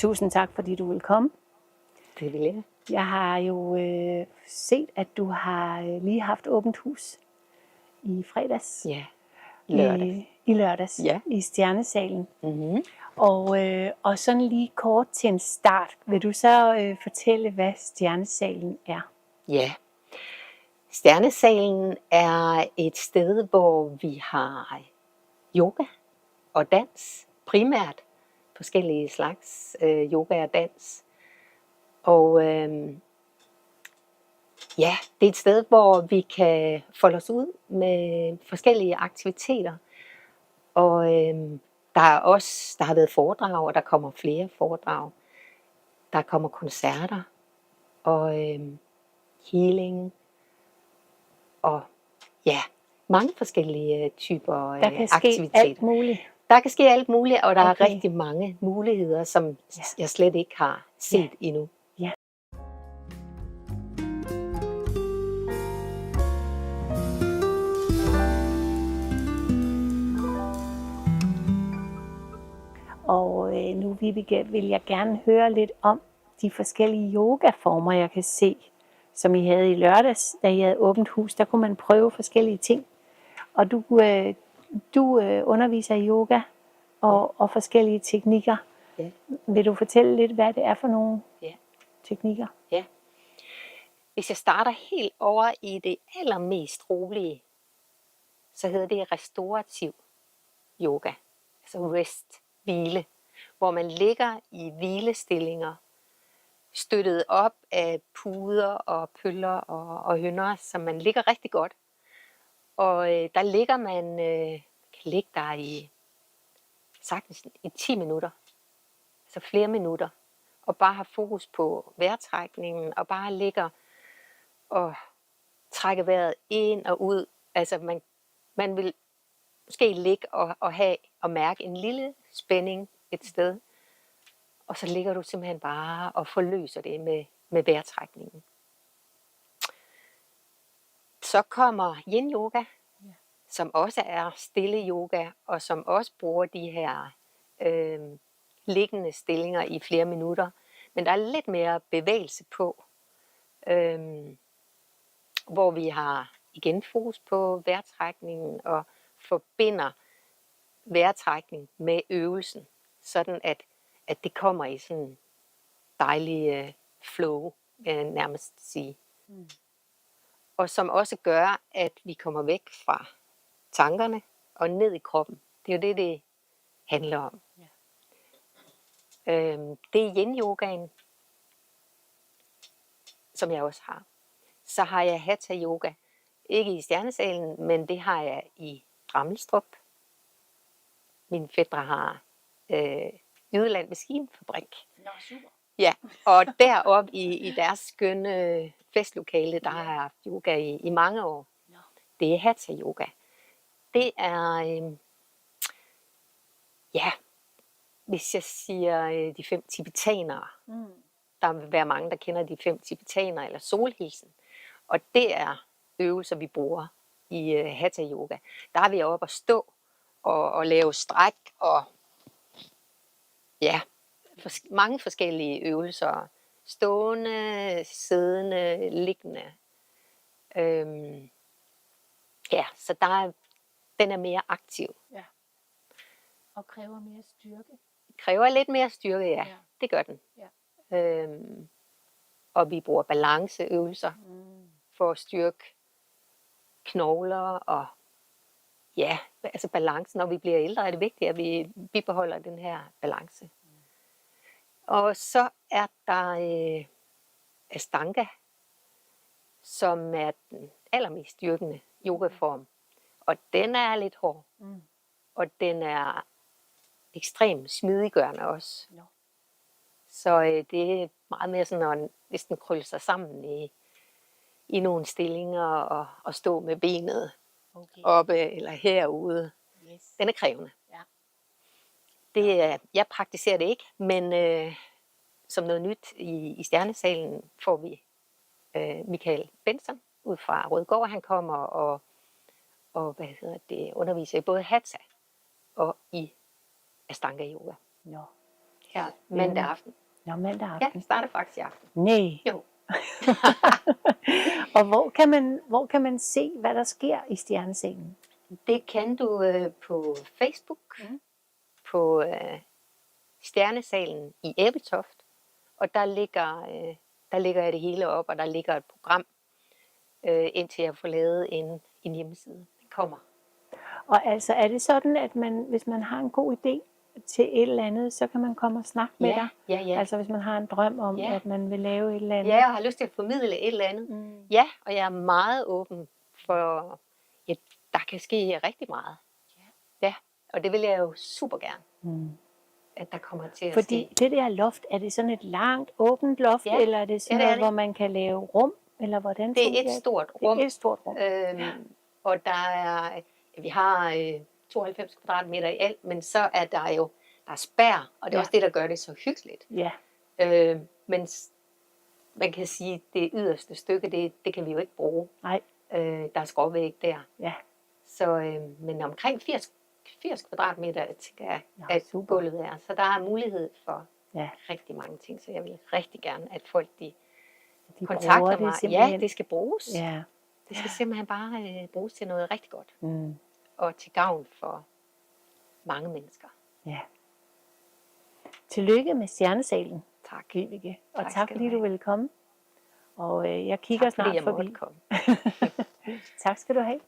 Tusind tak, fordi du vil komme. Det vil jeg. Jeg har jo set, at du har lige haft åbent hus i fredags. Ja, lørdags. I lørdags, Ja. i Stjernesalen. Mm-hmm. Og sådan lige kort til en start, vil du så fortælle, hvad Stjernesalen er? Ja. Stjernesalen er et sted, hvor vi har yoga og dans, primært forskellige slags yoga og dans. Og ja, det er et sted, hvor vi kan folde os ud med forskellige aktiviteter. Og der har været foredrag, og der kommer flere foredrag. Der kommer koncerter og healing og ja, mange forskellige typer aktiviteter. Ske alt muligt. Der kan ske alt muligt, og der er Okay. rigtig mange muligheder, som jeg slet ikke har set endnu. Ja. Og nu, Vibeke, vil jeg gerne høre lidt om de forskellige yogaformer, jeg kan se, som I havde i lørdags, da I havde åbent hus. Der kunne man prøve forskellige ting. Og du underviser i yoga og forskellige teknikker. Ja. Vil du fortælle lidt, hvad det er for nogle teknikker? Ja. Hvis jeg starter helt over i det allermest rolige, så hedder det restaurativ yoga. Altså rest, hvile. Hvor man ligger i hvilestillinger, støttet op af puder og pøller og hønder, så man ligger rigtig godt. Og der ligger man, kan ligge der sagtens i 10 minutter, altså flere minutter, og bare have fokus på vejrtrækningen, og bare ligger og trække vejret ind og ud. Altså man vil måske ligge og have og mærke en lille spænding et sted, og så ligger du simpelthen bare og forløser det med vejrtrækningen. Så kommer yin yoga, som også er stille yoga, og som også bruger de her liggende stillinger i flere minutter. Men der er lidt mere bevægelse på, hvor vi har igen fokus på vejrtrækningen og forbinder vejrtrækning med øvelsen, sådan at det kommer i sådan en dejlig flow, vil jeg nærmest sige. Mm. Og som også gør, at vi kommer væk fra tankerne og ned i kroppen. Det er jo det handler om. Ja. Det er yin-yogaen, som jeg også har. Så har jeg hatha yoga. Ikke i Stjernesalen, men det har jeg i Rammelstrup. Min fætre har Jydeland Maskinfabrik. Nå, super. Ja, og deroppe i deres skønne festlokale, der har jeg haft yoga i mange år. No. Det er hatha yoga. Det er, hvis jeg siger de 5 tibetanere, der vil være mange, der kender de 5 tibetanere, eller solhilsen. Og det er øvelser, vi bruger i hatha yoga. Der er vi oppe at stå og lave stræk og mange forskellige øvelser. Stående, siddende, liggende. Så den er mere aktiv. Ja. Og kræver mere styrke. Kræver lidt mere styrke, ja. Det gør den. Ja. Og vi bruger balanceøvelser for at styrke knogler og altså balancen. Når vi bliver ældre, er det vigtigt, at vi bibeholder den her balance. Og så er der Ashtanga, som er den allermest styrkende yogaform. Og den er lidt hård. Og den er ekstremt smidiggørende også. No. Så det er meget mere sådan at næsten krølle sig sammen i nogle stillinger og stå med benet oppe eller herude. Yes. Den er krævende. Ja. Jeg praktiserer det ikke, men som noget nyt i Stjernesalen får vi Michael Benson ud fra Rødgård. Han kommer og underviser i både hatha og i Ashtanga yoga. No. her mandag aften. Nå, mandag Ja, aften. det starter faktisk i aften. Nej. Jo. Og hvor kan man se, hvad der sker i Stjernesalen? Det kan du på Facebook, på Stjernesalen i Ebeltoft, og der ligger jeg det hele op, og der ligger et program, indtil jeg får lavet en hjemmeside. Det kommer. Og altså, er det sådan, at hvis man har en god idé til et eller andet, så kan man komme og snakke med dig? Ja. Altså hvis man har en drøm om, at man vil lave et eller andet? Ja, jeg har lyst til at formidle et eller andet. Ja, og jeg er meget åben for, der kan ske rigtig meget. Ja, og det vil jeg jo super gerne, at der kommer til at ske. Fordi det der loft, er det sådan et langt, åbent loft, eller er det sådan noget, hvor man kan lave rum? Eller hvordan det er et stort rum. Det er et stort rum. Og vi har 92 kvadratmeter i alt, men så er der jo spær, og det er også det, der gør det så hyggeligt. Ja. Men man kan sige, at det yderste stykke, det kan vi jo ikke bruge. Nej. Der er skråvæg der. Ja. Så, men omkring 80 kvadratmeter, tænker jeg, at gulvet er. Så der er mulighed for rigtig mange ting. Så jeg vil rigtig gerne, at folk de kontakter mig. Ja, det skal bruges. Ja. Det skal simpelthen bare bruges til noget rigtig godt. Og til gavn for mange mennesker. Ja. Tillykke med Stjernesalen. Tak. Vibeke. Og tak fordi du ville komme. Og jeg kigger snart forbi. Tak fordi jeg måtte komme. Tak skal du have.